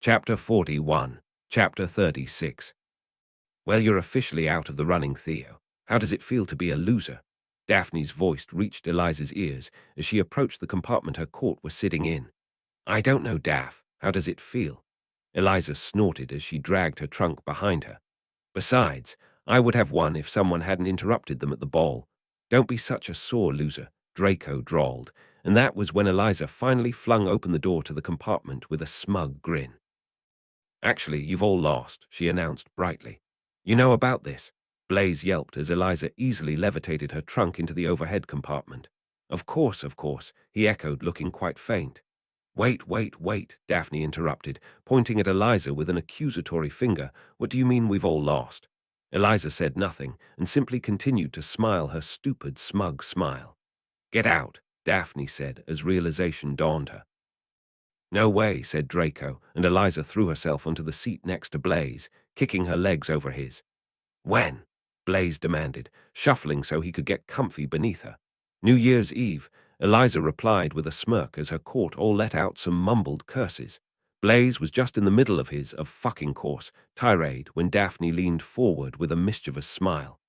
Chapter 41. Chapter 36. Well, you're officially out of the running, Theo. How does it feel to be a loser? Daphne's voice reached Eliza's ears as she approached the compartment her court was sitting in. I don't know, Daph. How does it feel? Eliza snorted as she dragged her trunk behind her. Besides, I would have won if someone hadn't interrupted them at the ball. Don't be such a sore loser, Draco drawled, and that was when Eliza finally flung open the door to the compartment with a smug grin. Actually, you've all lost, she announced brightly. You know about this? Blaze yelped as Eliza easily levitated her trunk into the overhead compartment. Of course, he echoed, looking quite faint. Wait, Daphne interrupted, pointing at Eliza with an accusatory finger. What do you mean we've all lost? Eliza said nothing and simply continued to smile her stupid, smug smile. Get out, Daphne said as realization dawned her. No way, said Draco, and Eliza threw herself onto the seat next to Blaze, kicking her legs over his. When? Blaze demanded, shuffling so he could get comfy beneath her. New Year's Eve, Eliza replied with a smirk as her court all let out some mumbled curses. Blaze was just in the middle of his fucking course tirade when Daphne leaned forward with a mischievous smile.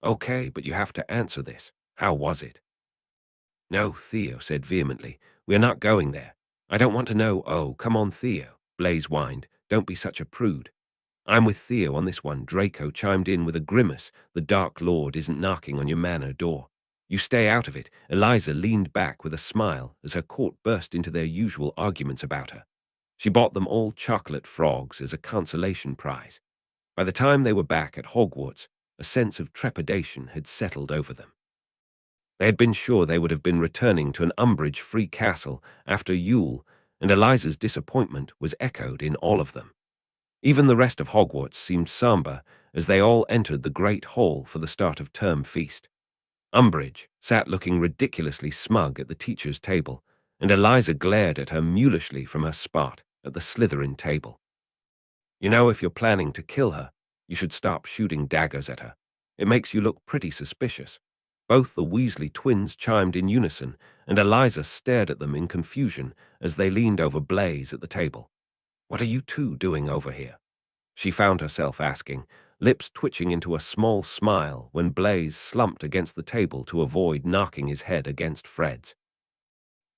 Okay, but you have to answer this. How was it? No, Theo said vehemently. We are not going there. I don't want to know. Oh, come on, Theo, Blaze whined. Don't be such a prude. I'm with Theo on this one, Draco chimed in with a grimace. The Dark Lord isn't knocking on your manor door. You stay out of it. Eliza leaned back with a smile as her court burst into their usual arguments about her. She bought them all chocolate frogs as a consolation prize. By the time they were back at Hogwarts, a sense of trepidation had settled over them. They had been sure they would have been returning to an Umbridge-free castle after Yule, and Eliza's disappointment was echoed in all of them. Even the rest of Hogwarts seemed somber as they all entered the great hall for the start of term feast. Umbridge sat looking ridiculously smug at the teacher's table, and Eliza glared at her mulishly from her spot at the Slytherin table. You know, if you're planning to kill her, you should stop shooting daggers at her. It makes you look pretty suspicious. Both the Weasley twins chimed in unison, and Eliza stared at them in confusion as they leaned over Blaze at the table. What are you two doing over here? She found herself asking, lips twitching into a small smile when Blaze slumped against the table to avoid knocking his head against Fred's.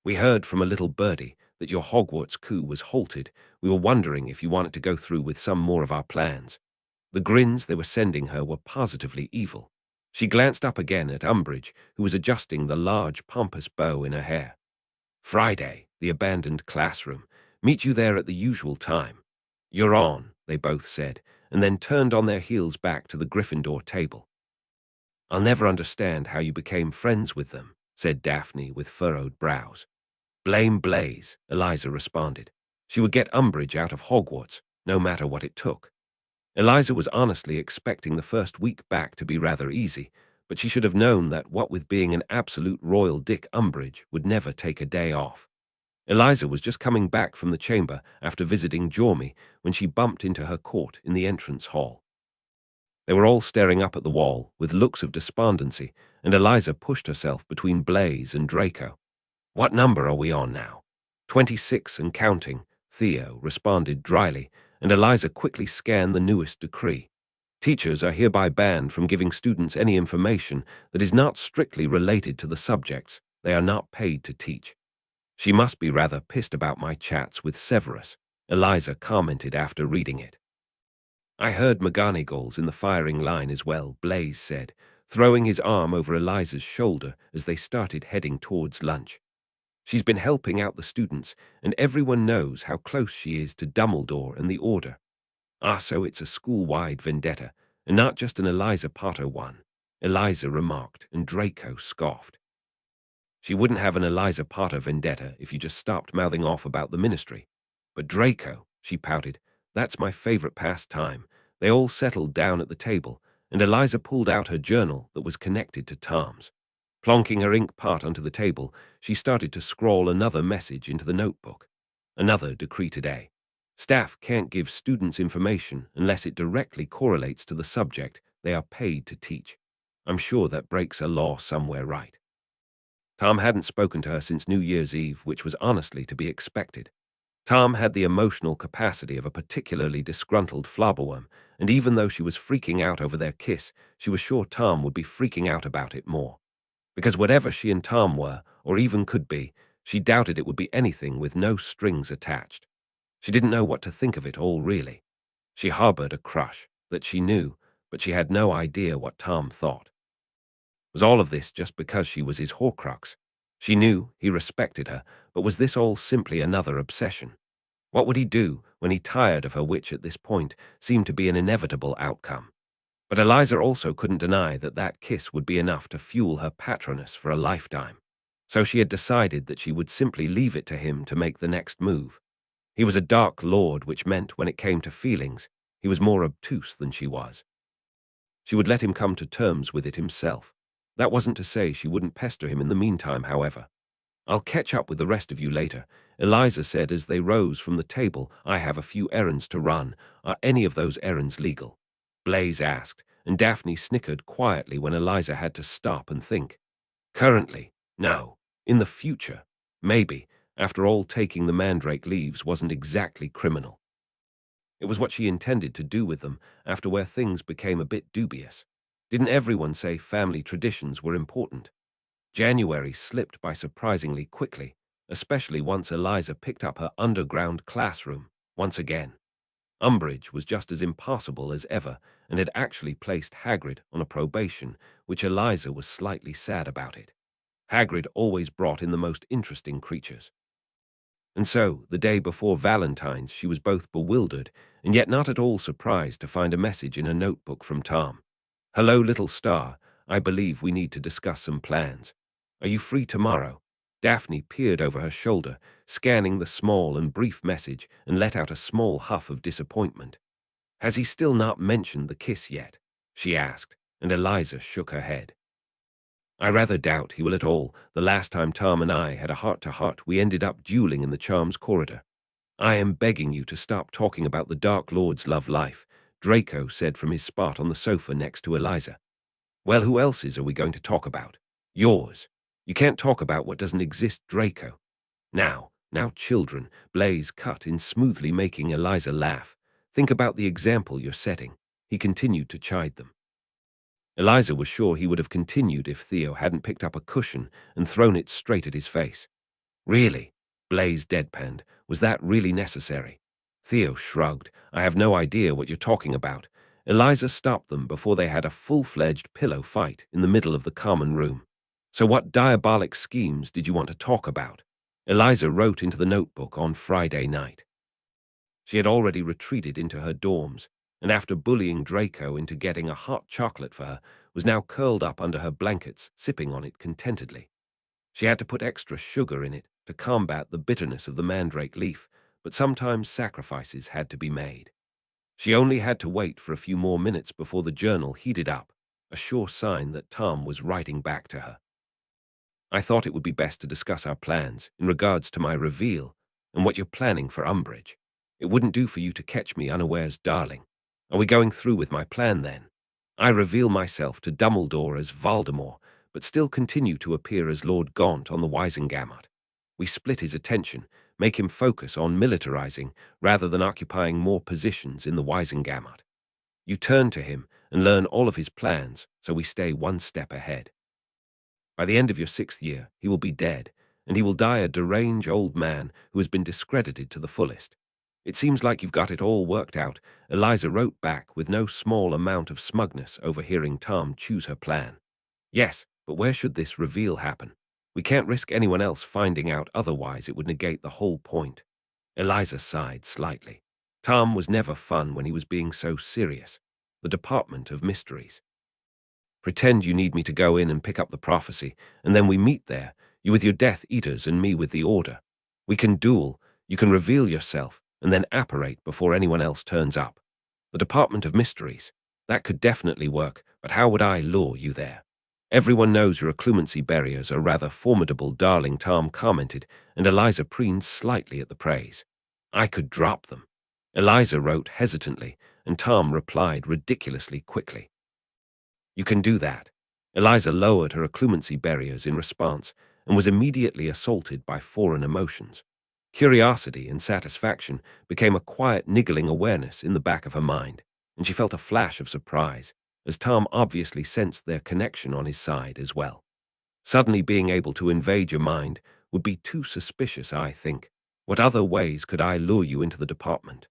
We heard from a little birdie that your Hogwarts coup was halted. We were wondering if you wanted to go through with some more of our plans. The grins they were sending her were positively evil. She glanced up again at Umbridge, who was adjusting the large, pompous bow in her hair. Friday, the abandoned classroom. Meet you there at the usual time. You're on, they both said, and then turned on their heels back to the Gryffindor table. I'll never understand how you became friends with them, said Daphne with furrowed brows. Blame Blaze, Eliza responded. She would get Umbridge out of Hogwarts, no matter what it took. Eliza was honestly expecting the first week back to be rather easy, but she should have known that what with being an absolute royal dick, Umbridge would never take a day off. Eliza was just coming back from the chamber after visiting Jormy when she bumped into her court in the entrance hall. They were all staring up at the wall with looks of despondency, and Eliza pushed herself between Blaze and Draco. What number are we on now? 26 and counting, Theo responded dryly, and Eliza quickly scanned the newest decree. Teachers are hereby banned from giving students any information that is not strictly related to the subjects they are not paid to teach. She must be rather pissed about my chats with Severus, Eliza commented after reading it. I heard McGonagall's in the firing line as well, Blaze said, throwing his arm over Eliza's shoulder as they started heading towards lunch. She's been helping out the students, and everyone knows how close she is to Dumbledore and the Order. Ah, so it's a school-wide vendetta, and not just an Eliza Potter one, Eliza remarked, and Draco scoffed. She wouldn't have an Eliza Potter vendetta if you just stopped mouthing off about the ministry. But Draco, she pouted, that's my favorite pastime. They all settled down at the table, and Eliza pulled out her journal that was connected to Tom's. Plonking her ink pot onto the table, she started to scrawl another message into the notebook. Another decree today. Staff can't give students information unless it directly correlates to the subject they are paid to teach. I'm sure that breaks a law somewhere, right? Tom hadn't spoken to her since New Year's Eve, which was honestly to be expected. Tom had the emotional capacity of a particularly disgruntled flobberworm, and even though she was freaking out over their kiss, she was sure Tom would be freaking out about it more. Because whatever she and Tom were, or even could be, she doubted it would be anything with no strings attached. She didn't know what to think of it all, really. She harbored a crush that she knew, but she had no idea what Tom thought. Was all of this just because she was his Horcrux? She knew he respected her, but was this all simply another obsession? What would he do when he tired of her, which at this point seemed to be an inevitable outcome? But Eliza also couldn't deny that that kiss would be enough to fuel her patroness for a lifetime. So she had decided that she would simply leave it to him to make the next move. He was a dark lord, which meant when it came to feelings, he was more obtuse than she was. She would let him come to terms with it himself. That wasn't to say she wouldn't pester him in the meantime, however. "I'll catch up with the rest of you later," Eliza said as they rose from the table. "I have a few errands to run. Are any of those errands legal?" Blaze asked, and Daphne snickered quietly when Eliza had to stop and think. "Currently, no. In the future, maybe. After all, taking the mandrake leaves wasn't exactly criminal. It was what she intended to do with them after where things became a bit dubious. Didn't everyone say family traditions were important? January slipped by surprisingly quickly, especially once Eliza picked up her underground classroom once again. Umbridge was just as impassable as ever and had actually placed Hagrid on a probation, which Eliza was slightly sad about it. Hagrid always brought in the most interesting creatures. And so, the day before Valentine's, she was both bewildered and yet not at all surprised to find a message in her notebook from Tom. "Hello, little star. I believe we need to discuss some plans. Are you free tomorrow?" Daphne peered over her shoulder, scanning the small and brief message, and let out a small huff of disappointment. "Has he still not mentioned the kiss yet?" she asked, and Eliza shook her head. "I rather doubt he will at all. The last time Tom and I had a heart-to-heart, we ended up dueling in the Charms corridor. I am begging you to stop talking about the Dark Lord's love life," Draco said from his spot on the sofa next to Eliza. "Well, who else's are we going to talk about? Yours. You can't talk about what doesn't exist, Draco." Now, children," Blaze cut in smoothly, making Eliza laugh. "Think about the example you're setting." He continued to chide them. Eliza was sure he would have continued if Theo hadn't picked up a cushion and thrown it straight at his face. "Really?" Blaze deadpanned. "Was that really necessary?" Theo shrugged. "I have no idea what you're talking about." Eliza stopped them before they had a full-fledged pillow fight in the middle of the common room. "So what diabolic schemes did you want to talk about?" Eliza wrote into the notebook on Friday night. She had already retreated into her dorms, and after bullying Draco into getting a hot chocolate for her, was now curled up under her blankets, sipping on it contentedly. She had to put extra sugar in it to combat the bitterness of the mandrake leaf, but sometimes sacrifices had to be made. She only had to wait for a few more minutes before the journal heated up, a sure sign that Tom was writing back to her. "I thought it would be best to discuss our plans in regards to my reveal and what you're planning for Umbridge. It wouldn't do for you to catch me unawares, darling. Are we going through with my plan, then? I reveal myself to Dumbledore as Voldemort, but still continue to appear as Lord Gaunt on the Wisengamot. We split his attention, make him focus on militarizing rather than occupying more positions in the Wisengamot. You turn to him and learn all of his plans, so we stay one step ahead. By the end of your 6th year, he will be dead, and he will die a deranged old man who has been discredited to the fullest. It seems like you've got it all worked out," Eliza wrote back with no small amount of smugness over hearing Tom choose her plan. "Yes, but where should this reveal happen? We can't risk anyone else finding out, otherwise it would negate the whole point." Eliza sighed slightly. Tom was never fun when he was being so serious. The Department of Mysteries. "Pretend you need me to go in and pick up the prophecy, and then we meet there, you with your Death Eaters and me with the Order. We can duel, you can reveal yourself, and then apparate before anyone else turns up. The Department of Mysteries. That could definitely work, but how would I lure you there? Everyone knows your occlumency barriers are rather formidable, darling," Tom commented, and Eliza preened slightly at the praise. "I could drop them." Eliza wrote hesitantly, and Tom replied ridiculously quickly. "You can do that." Eliza lowered her occlumency barriers in response and was immediately assaulted by foreign emotions. Curiosity and satisfaction became a quiet, niggling awareness in the back of her mind, and she felt a flash of surprise, as Tom obviously sensed their connection on his side as well. Suddenly being able to invade your mind would be too suspicious, I think. What other ways could I lure you into the department?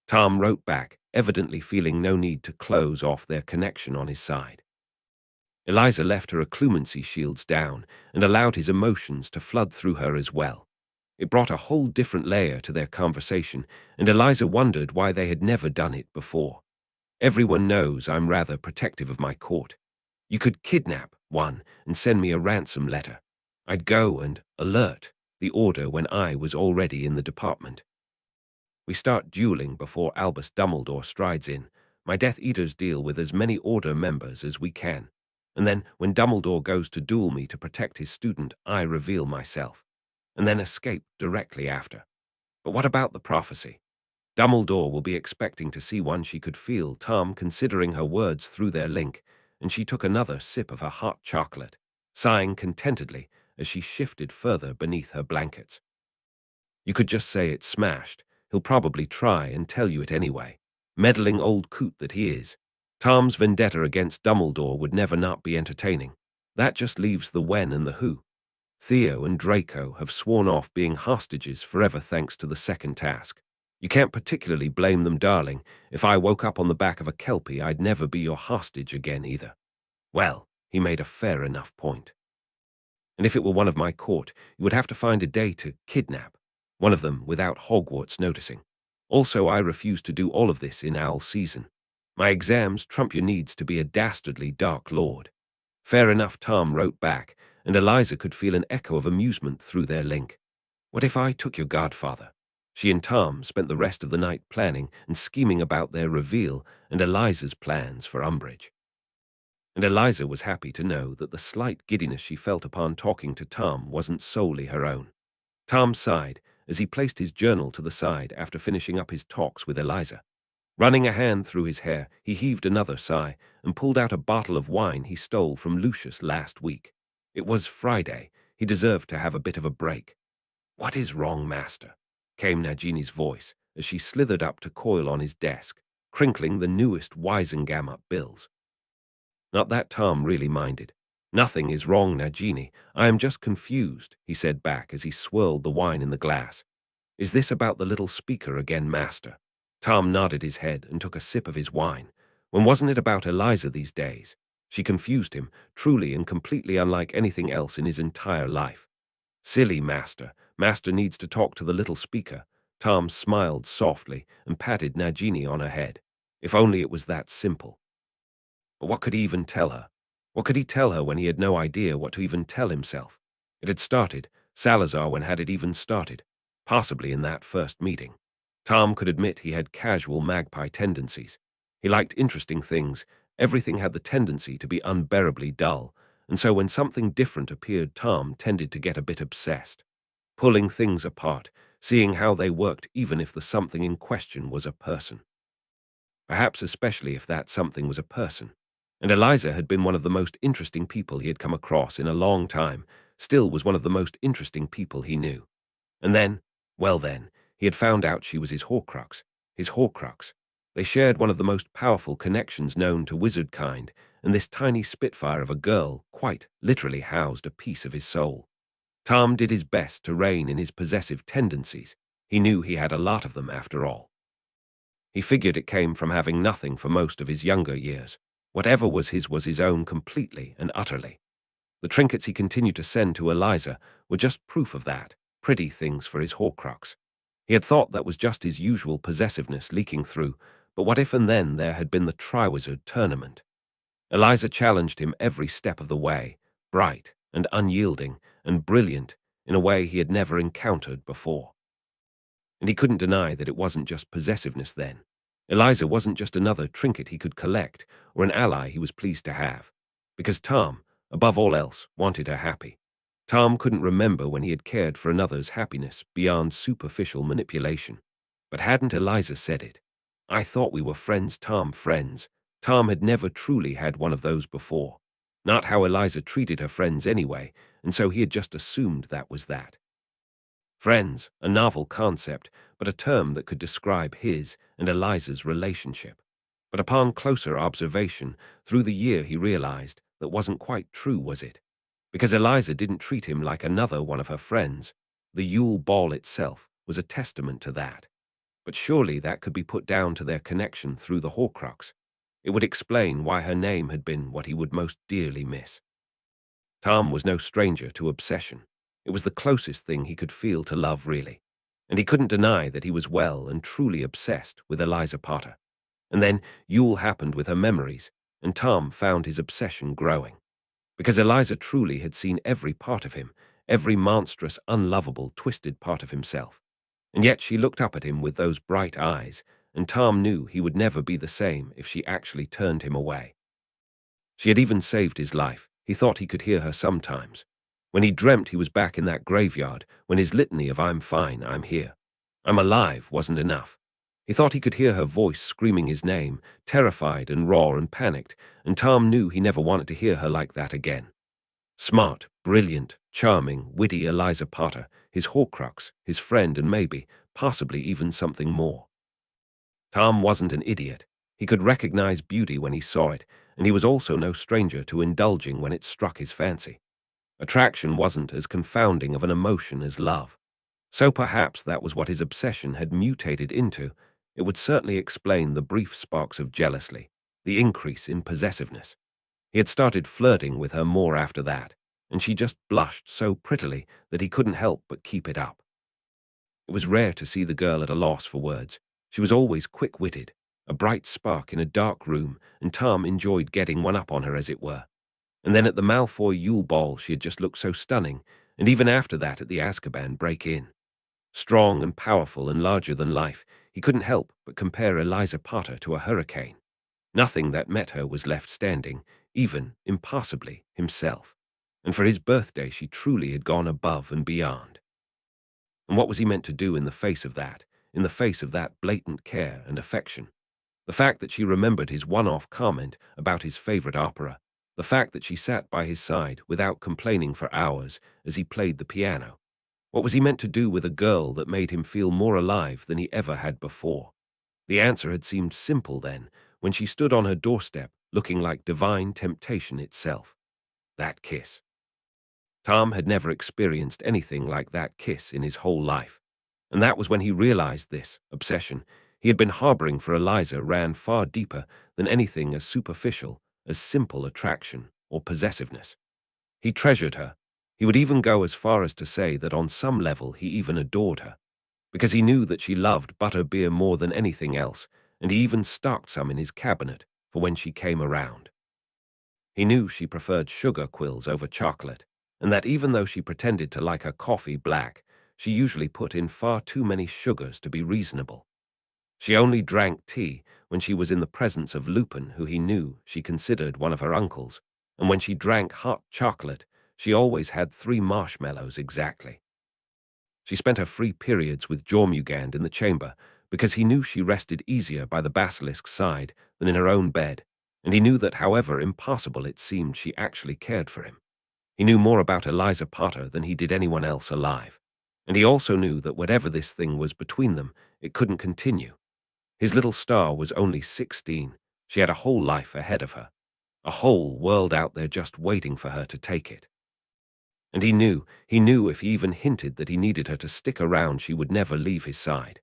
Tom wrote back, evidently feeling no need to close off their connection on his side. Eliza left her occlumency shields down and allowed his emotions to flood through her as well. It brought a whole different layer to their conversation, and Eliza wondered why they had never done it before. Everyone knows I'm rather protective of my court. You could kidnap one and send me a ransom letter. I'd go and alert the order when I was already in the department. We start dueling before Albus Dumbledore strides in. My Death Eaters deal with as many Order members as we can. And then, when Dumbledore goes to duel me to protect his student, I reveal myself. And then escape directly after. But what about the prophecy? Dumbledore will be expecting to see one she could feel Tom considering her words through their link, and she took another sip of her hot chocolate, sighing contentedly as she shifted further beneath her blankets. You could just say it's smashed. He'll probably try and tell you it anyway. Meddling old coot that he is. Tom's vendetta against Dumbledore would never not be entertaining. That just leaves the when and the who. Theo and Draco have sworn off being hostages forever thanks to the second task. You can't particularly blame them, darling. If I woke up on the back of a Kelpie, I'd never be your hostage again either. Well, he made a fair enough point. And if it were one of my court, you would have to find a day to kidnap one of them without Hogwarts noticing. Also, I refuse to do all of this in owl season. My exams trump your needs to be a dastardly Dark Lord. Fair enough, Tom wrote back, and Eliza could feel an echo of amusement through their link. What if I took your godfather? She and Tom spent the rest of the night planning and scheming about their reveal and Eliza's plans for Umbridge. And Eliza was happy to know that the slight giddiness she felt upon talking to Tom wasn't solely her own. Tom sighed as he placed his journal to the side after finishing up his talks with Eliza. Running a hand through his hair, he heaved another sigh and pulled out a bottle of wine he stole from Lucius last week. It was Friday. He deserved to have a bit of a break. "What is wrong, master?" came Nagini's voice as she slithered up to coil on his desk, crinkling the newest Wisengamot bills. Not that Tom really minded. "Nothing is wrong, Nagini. I am just confused," he said back as he swirled the wine in the glass. "Is this about the little speaker again, master?" Tom nodded his head and took a sip of his wine. When wasn't it about Eliza these days? She confused him, truly and completely unlike anything else in his entire life. "Silly, master. Master needs to talk to the little speaker." Tom smiled softly and patted Nagini on her head. If only it was that simple. But what could he even tell her? What could he tell her when he had no idea what to even tell himself? It had started, Salazar when had it even started, possibly in that first meeting. Tom could admit he had casual magpie tendencies. He liked interesting things. Everything had the tendency to be unbearably dull, and so when something different appeared, Tom tended to get a bit obsessed. Pulling things apart, seeing how they worked even if the something in question was a person. Perhaps especially if that something was a person. And Eliza had been one of the most interesting people he had come across in a long time, still was one of the most interesting people he knew. And then, well then, he had found out she was his Horcrux. His Horcrux. They shared one of the most powerful connections known to wizard kind, and this tiny spitfire of a girl quite literally housed a piece of his soul. Tom did his best to rein in his possessive tendencies. He knew he had a lot of them after all. He figured it came from having nothing for most of his younger years. Whatever was his own completely and utterly. The trinkets he continued to send to Eliza were just proof of that, pretty things for his Horcrux. He had thought that was just his usual possessiveness leaking through, but what if and then there had been the Triwizard Tournament? Eliza challenged him every step of the way, bright and unyielding and brilliant in a way he had never encountered before. And he couldn't deny that it wasn't just possessiveness then. Eliza wasn't just another trinket he could collect or an ally he was pleased to have. Because Tom, above all else, wanted her happy. Tom couldn't remember when he had cared for another's happiness beyond superficial manipulation. But hadn't Eliza said it? "I thought we were friends, Tom, friends." Tom had never truly had one of those before. Not how Eliza treated her friends anyway, and so he had just assumed that was that. Friends, a novel concept, but a term that could describe his and Eliza's relationship. But upon closer observation, through the year he realized that wasn't quite true, was it? Because Eliza didn't treat him like another one of her friends. The Yule Ball itself was a testament to that. But surely that could be put down to their connection through the Horcrux. It would explain why her name had been what he would most dearly miss. Tom was no stranger to obsession. It was the closest thing he could feel to love, really. And he couldn't deny that he was well and truly obsessed with Eliza Potter. And then Yule happened with her memories, and Tom found his obsession growing. Because Eliza truly had seen every part of him, every monstrous, unlovable, twisted part of himself. And yet she looked up at him with those bright eyes, and Tom knew he would never be the same if she actually turned him away. She had even saved his life. He thought he could hear her sometimes. When he dreamt he was back in that graveyard, when his litany of "I'm fine, I'm here, I'm alive" wasn't enough. He thought he could hear her voice screaming his name, terrified and raw and panicked, and Tom knew he never wanted to hear her like that again. Smart, brilliant, charming, witty Eliza Potter, his Horcrux, his friend, and maybe, possibly even something more. Tom wasn't an idiot. He could recognize beauty when he saw it, and he was also no stranger to indulging when it struck his fancy. Attraction wasn't as confounding of an emotion as love. So perhaps that was what his obsession had mutated into. It would certainly explain the brief sparks of jealousy, the increase in possessiveness. He had started flirting with her more after that, and she just blushed so prettily that he couldn't help but keep it up. It was rare to see the girl at a loss for words. She was always quick-witted, a bright spark in a dark room, and Tom enjoyed getting one up on her, as it were. And then at the Malfoy Yule Ball she had just looked so stunning, and even after that at the Azkaban break-in. Strong and powerful and larger than life, he couldn't help but compare Eliza Potter to a hurricane. Nothing that met her was left standing, even, impossibly, himself. And for his birthday she truly had gone above and beyond. And what was he meant to do in the face of that, in the face of that blatant care and affection? The fact that she remembered his one-off comment about his favorite opera, the fact that she sat by his side without complaining for hours as he played the piano. What was he meant to do with a girl that made him feel more alive than he ever had before? The answer had seemed simple then, when she stood on her doorstep looking like divine temptation itself. That kiss. Tom had never experienced anything like that kiss in his whole life. And that was when he realized this obsession he had been harboring for Eliza ran far deeper than anything as superficial as simple attraction or possessiveness. He treasured her. He would even go as far as to say that on some level he even adored her, because he knew that she loved butterbeer more than anything else, and he even stocked some in his cabinet for when she came around. He knew she preferred sugar quills over chocolate, and that even though she pretended to like her coffee black, she usually put in far too many sugars to be reasonable. She only drank tea when she was in the presence of Lupin, who he knew she considered one of her uncles, and when she drank hot chocolate, she always had 3 marshmallows exactly. She spent her free periods with Jormungand in the chamber, because he knew she rested easier by the basilisk's side than in her own bed, and he knew that however impossible it seemed she actually cared for him. He knew more about Eliza Potter than he did anyone else alive, and he also knew that whatever this thing was between them, it couldn't continue. His little star was only 16. She had a whole life ahead of her, a whole world out there just waiting for her to take it. And he knew if he even hinted that he needed her to stick around, she would never leave his side.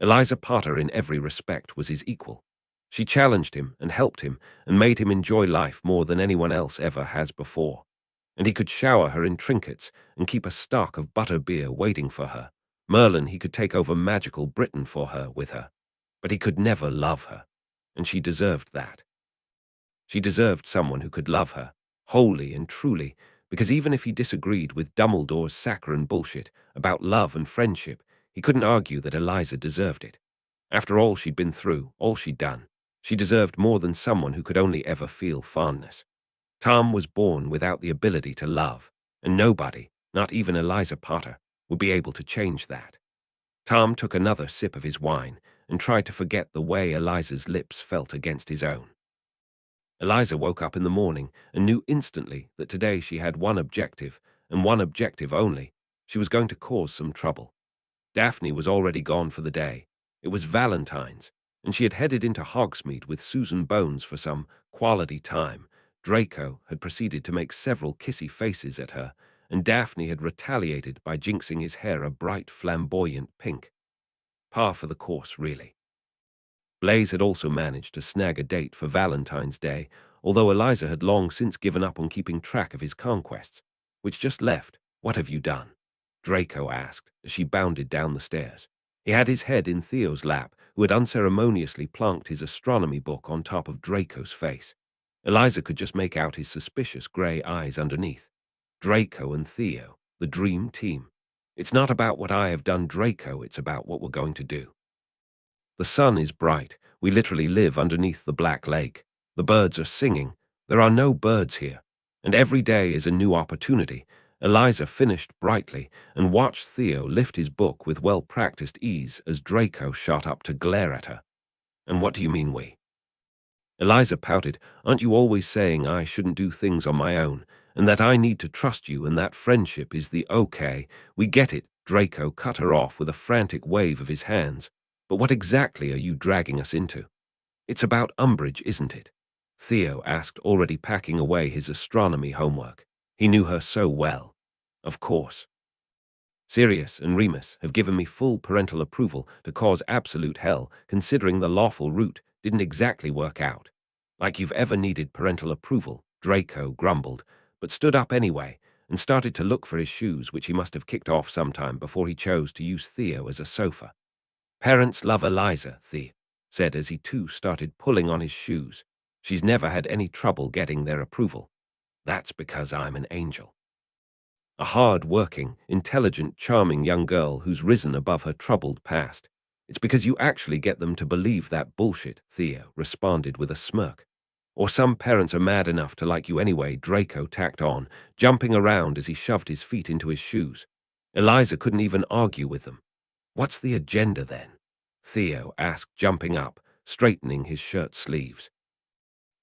Eliza Potter in every respect was his equal. She challenged him and helped him and made him enjoy life more than anyone else ever has before. And he could shower her in trinkets and keep a stock of butterbeer waiting for her. Merlin he could take over magical Britain for her with her. But he could never love her, and she deserved that. She deserved someone who could love her, wholly and truly, because even if he disagreed with Dumbledore's saccharine bullshit about love and friendship, he couldn't argue that Eliza deserved it. After all she'd been through, all she'd done, she deserved more than someone who could only ever feel fondness. Tom was born without the ability to love, and nobody, not even Eliza Potter, would be able to change that. Tom took another sip of his wine and tried to forget the way Eliza's lips felt against his own. Eliza woke up in the morning and knew instantly that today she had one objective, and one objective only. She was going to cause some trouble. Daphne was already gone for the day. It was Valentine's, and she had headed into Hogsmeade with Susan Bones for some quality time. Draco had proceeded to make several kissy faces at her, and Daphne had retaliated by jinxing his hair a bright, flamboyant pink. Par for the course, really. Blaze had also managed to snag a date for Valentine's Day, although Eliza had long since given up on keeping track of his conquests. Which just left. What have you done? Draco asked as she bounded down the stairs. He had his head in Theo's lap, who had unceremoniously planked his astronomy book on top of Draco's face. Eliza could just make out his suspicious grey eyes underneath. Draco and Theo, the dream team. It's not about what I have done, Draco, it's about what we're going to do. The sun is bright. We literally live underneath the Black Lake. The birds are singing. There are no birds here. And every day is a new opportunity. Eliza finished brightly and watched Theo lift his book with well-practiced ease as Draco shot up to glare at her. And what do you mean we? Eliza pouted. Aren't you always saying I shouldn't do things on my own, and that I need to trust you and that friendship is the okay? We get it. Draco cut her off with a frantic wave of his hands. But what exactly are you dragging us into? It's about Umbridge, isn't it? Theo asked, already packing away his astronomy homework. He knew her so well. Of course. Sirius and Remus have given me full parental approval to cause absolute hell, considering the lawful route didn't exactly work out. Like you've ever needed parental approval, Draco grumbled, but stood up anyway and started to look for his shoes, which he must have kicked off sometime before he chose to use Theo as a sofa. Parents love Eliza, Theo said as he too started pulling on his shoes. She's never had any trouble getting their approval. That's because I'm an angel. A hard-working, intelligent, charming young girl who's risen above her troubled past. It's because you actually get them to believe that bullshit, Theo responded with a smirk. Or some parents are mad enough to like you anyway, Draco tacked on, jumping around as he shoved his feet into his shoes. Eliza couldn't even argue with them. What's the agenda then? Theo asked, jumping up, straightening his shirt sleeves.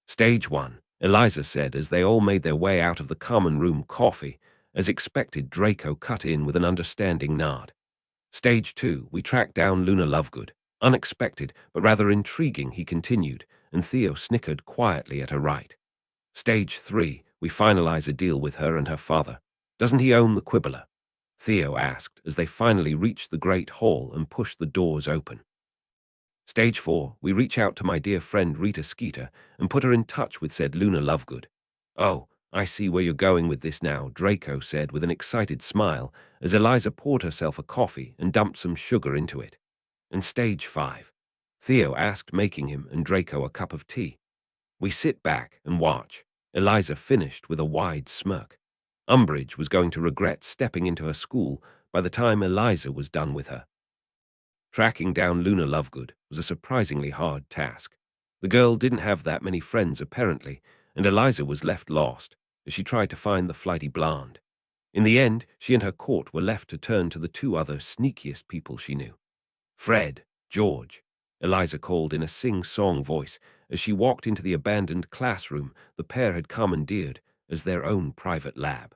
Stage 1, Eliza said as they all made their way out of the common room. Coffee. As expected, Draco cut in with an understanding nod. Stage 2, we tracked down Luna Lovegood. Unexpected, but rather intriguing, he continued, and Theo snickered quietly at her right. Stage 3, we finalize a deal with her and her father. Doesn't he own the Quibbler? Theo asked as they finally reached the great hall and pushed the doors open. Stage 4, we reach out to my dear friend Rita Skeeter and put her in touch with said Luna Lovegood. Oh, I see where you're going with this now, Draco said with an excited smile as Eliza poured herself a coffee and dumped some sugar into it. And Stage 5, Theo asked, making him and Draco a cup of tea. We sit back and watch. Eliza finished with a wide smirk. Umbridge was going to regret stepping into her school by the time Eliza was done with her. Tracking down Luna Lovegood was a surprisingly hard task. The girl didn't have that many friends apparently, and Eliza was left lost as she tried to find the flighty blonde. In the end, she and her court were left to turn to the two other sneakiest people she knew. Fred, George, Eliza called in a sing-song voice as she walked into the abandoned classroom the pair had commandeered as their own private lab.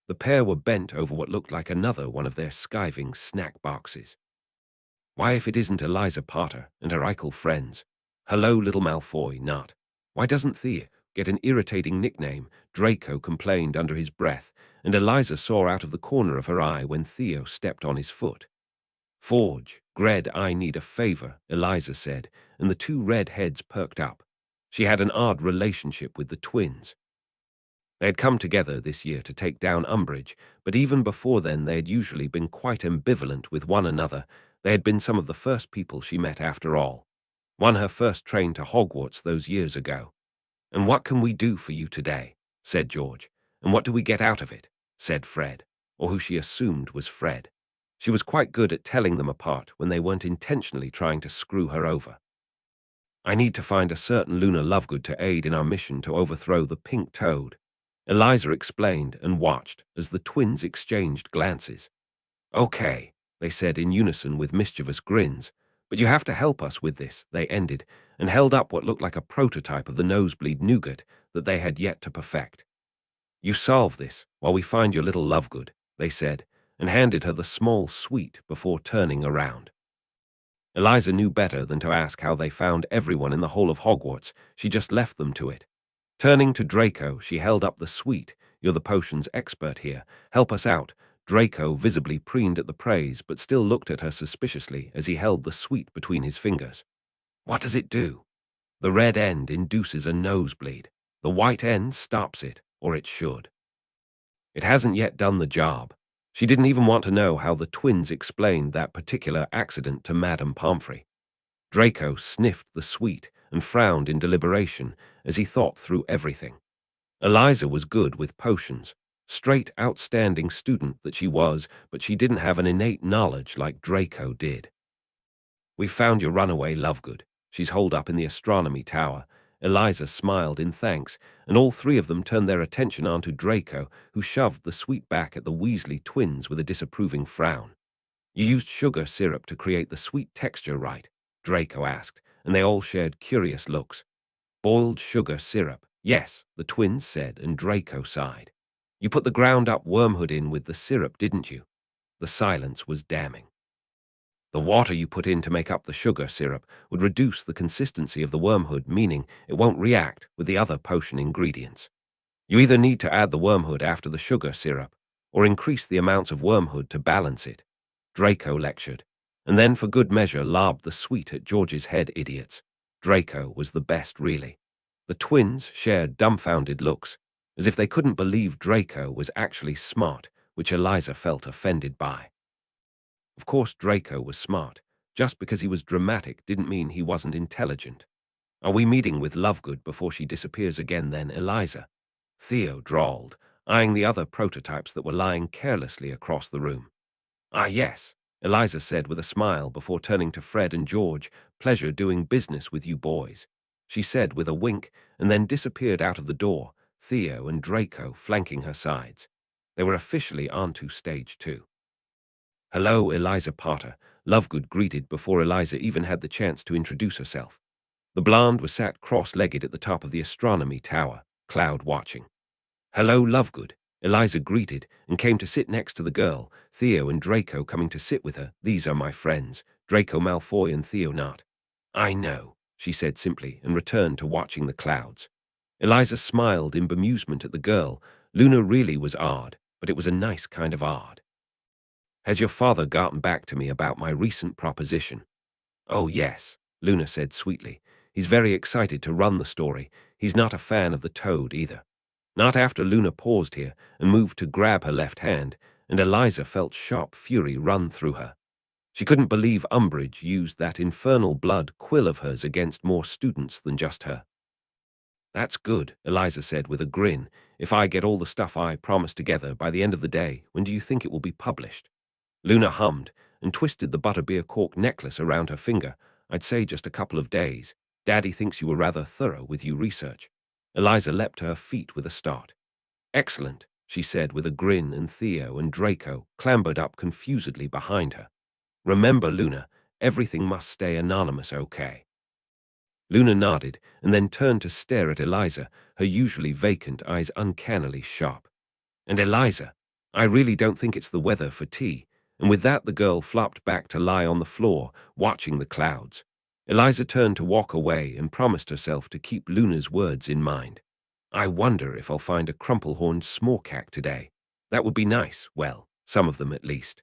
The pair were bent over what looked like another one of their skiving snack boxes. Why, if it isn't Eliza Potter and her Eichel friends? Hello, little Malfoy, not. Why doesn't Thea get an irritating nickname? Draco complained under his breath, and Eliza saw out of the corner of her eye when Theo stepped on his foot. Forge, Gred, I need a favor, Eliza said, and the two red heads perked up. She had an odd relationship with the twins. They had come together this year to take down Umbridge, but even before then they had usually been quite ambivalent with one another. They had been some of the first people she met after all. Won her first train to Hogwarts those years ago. And what can we do for you today? Said George. And what do we get out of it? Said Fred, or who she assumed was Fred. She was quite good at telling them apart when they weren't intentionally trying to screw her over. I need to find a certain Luna Lovegood to aid in our mission to overthrow the Pink Toad. Eliza explained and watched as the twins exchanged glances. Okay, they said in unison with mischievous grins. But you have to help us with this, they ended, and held up what looked like a prototype of the nosebleed nougat that they had yet to perfect. You solve this while we find your little Lovegood, they said, and handed her the small sweet before turning around. Eliza knew better than to ask how they found everyone in the whole of Hogwarts. She just left them to it. Turning to Draco, she held up the sweet. "You're the potions expert here. Help us out." Draco visibly preened at the praise, but still looked at her suspiciously as he held the sweet between his fingers. "What does it do?" "The red end induces a nosebleed. The white end stops it, or it should. It hasn't yet done the job." She didn't even want to know how the twins explained that particular accident to Madame Pomfrey. Draco sniffed the sweet and frowned in deliberation as he thought through everything. Eliza was good with potions. Straight outstanding student that she was, but she didn't have an innate knowledge like Draco did. "We found your runaway Lovegood. She's holed up in the astronomy tower." Eliza smiled in thanks, and all three of them turned their attention onto Draco, who shoved the sweet back at the Weasley twins with a disapproving frown. "You used sugar syrup to create the sweet texture, right?" Draco asked, and they all shared curious looks. "Boiled sugar syrup, yes," the twins said, and Draco sighed. "You put the ground-up wormhood in with the syrup, didn't you?" The silence was damning. "The water you put in to make up the sugar syrup would reduce the consistency of the wormhood, meaning it won't react with the other potion ingredients. You either need to add the wormhood after the sugar syrup, or increase the amounts of wormhood to balance it," Draco lectured, and then for good measure lobbed the sweet at George's head. Idiots. Draco was the best, really. The twins shared dumbfounded looks, as if they couldn't believe Draco was actually smart, which Eliza felt offended by. Of course Draco was smart. Just because he was dramatic didn't mean he wasn't intelligent. "Are we meeting with Lovegood before she disappears again then, Eliza?" Theo drawled, eyeing the other prototypes that were lying carelessly across the room. "Ah, yes," Eliza said with a smile before turning to Fred and George. "Pleasure doing business with you boys," she said with a wink, and then disappeared out of the door, Theo and Draco flanking her sides. They were officially onto stage 2. "Hello, Eliza Potter," Lovegood greeted before Eliza even had the chance to introduce herself. The blonde was sat cross-legged at the top of the astronomy tower, cloud watching. "Hello, Lovegood," Eliza greeted and came to sit next to the girl, Theo and Draco coming to sit with her. "These are my friends, Draco Malfoy and Theo Nart." "I know," she said simply and returned to watching the clouds. Eliza smiled in bemusement at the girl. Luna really was odd, but it was a nice kind of odd. "Has your father gotten back to me about my recent proposition?" "Oh, yes," Luna said sweetly. "He's very excited to run the story. He's not a fan of the toad either." Not after Luna paused here and moved to grab her left hand, and Eliza felt sharp fury run through her. She couldn't believe Umbridge used that infernal blood quill of hers against more students than just her. "That's good," Eliza said with a grin. "If I get all the stuff I promised together by the end of the day, when do you think it will be published?" Luna hummed and twisted the butterbeer cork necklace around her finger. "I'd say just a couple of days. Daddy thinks you were rather thorough with your research." Eliza leapt to her feet with a start. "Excellent," she said with a grin, and Theo and Draco clambered up confusedly behind her. "Remember, Luna, everything must stay anonymous, okay?" Luna nodded and then turned to stare at Eliza, her usually vacant eyes uncannily sharp. "And Eliza, I really don't think it's the weather for tea." And with that the girl flopped back to lie on the floor, watching the clouds. Eliza turned to walk away and promised herself to keep Luna's words in mind. "I wonder if I'll find a crumple-horned smorcack today. That would be nice, well, some of them at least."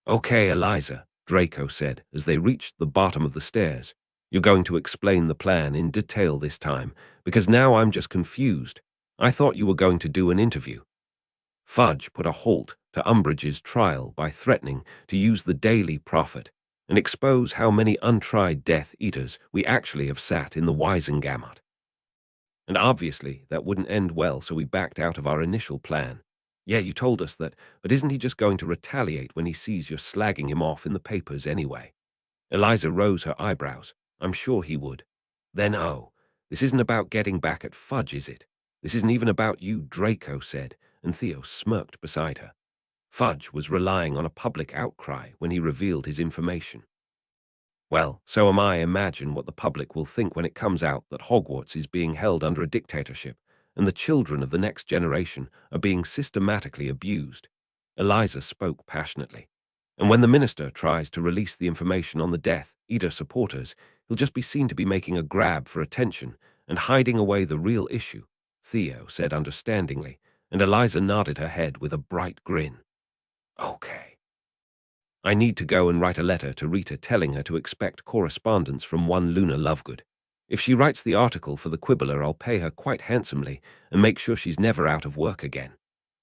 "Okay, Eliza," Draco said as they reached the bottom of the stairs. "You're going to explain the plan in detail this time, because now I'm just confused. I thought you were going to do an interview." Fudge put a halt to Umbridge's trial by threatening to use the Daily Prophet and expose how many untried Death Eaters we actually have sat in the Wisengamot. And obviously that wouldn't end well, so we backed out of our initial plan. "Yeah, you told us that, but isn't he just going to retaliate when he sees you're slagging him off in the papers anyway?" Eliza rose her eyebrows. "I'm sure he would." "Then oh, this isn't about getting back at Fudge, is it? This isn't even about you," Draco said, and Theo smirked beside her. Fudge was relying on a public outcry when he revealed his information. "Well, so am I. Imagine what the public will think when it comes out that Hogwarts is being held under a dictatorship and the children of the next generation are being systematically abused." Eliza spoke passionately. And when the minister tries to release the information on the death, Ida supporters, he'll just be seen to be making a grab for attention and hiding away the real issue, Theo said understandingly, and Eliza nodded her head with a bright grin. Okay. I need to go and write a letter to Rita telling her to expect correspondence from one Luna Lovegood. If she writes the article for the Quibbler, I'll pay her quite handsomely and make sure she's never out of work again.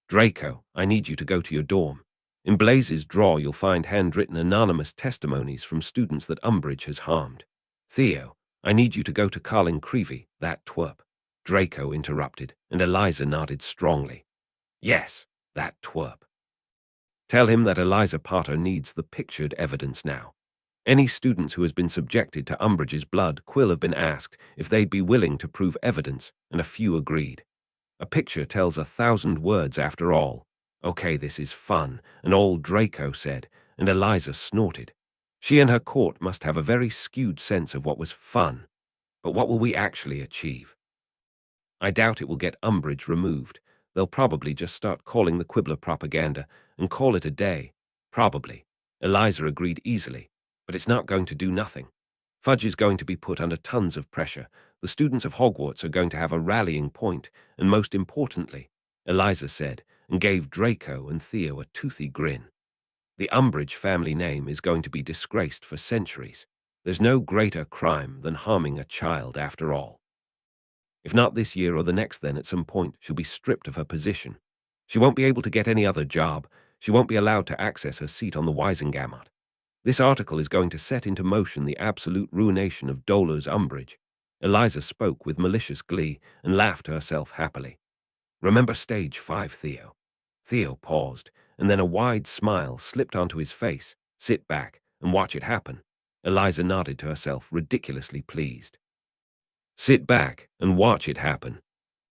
Draco, I need you to go to your dorm. In Blaze's drawer, you'll find handwritten anonymous testimonies from students that Umbridge has harmed. Theo, I need you to go to Carlin Creevy, that twerp. Draco interrupted, and Eliza nodded strongly. Yes, that twerp. Tell him that Eliza Potter needs the pictured evidence now. Any students who has been subjected to Umbridge's blood quill have been asked if they'd be willing to prove evidence, and a few agreed. A picture tells 1,000 words after all. Okay, this is fun, and old Draco said, and Eliza snorted. She and her court must have a very skewed sense of what was fun. But what will we actually achieve? I doubt it will get Umbridge removed. They'll probably just start calling the Quibbler propaganda and call it a day. Probably. Eliza agreed easily, but it's not going to do nothing. Fudge is going to be put under tons of pressure. The students of Hogwarts are going to have a rallying point, and most importantly, Eliza said, and gave Draco and Theo a toothy grin. The Umbridge family name is going to be disgraced for centuries. There's no greater crime than harming a child after all. If not this year or the next, then at some point she'll be stripped of her position. She won't be able to get any other job. She won't be allowed to access her seat on the Wisengamot. This article is going to set into motion the absolute ruination of Dolor's Umbridge. Eliza spoke with malicious glee and laughed to herself happily. Remember stage 5, Theo. Theo paused, and then a wide smile slipped onto his face. Sit back and watch it happen. Eliza nodded to herself, ridiculously pleased. Sit back and watch it happen.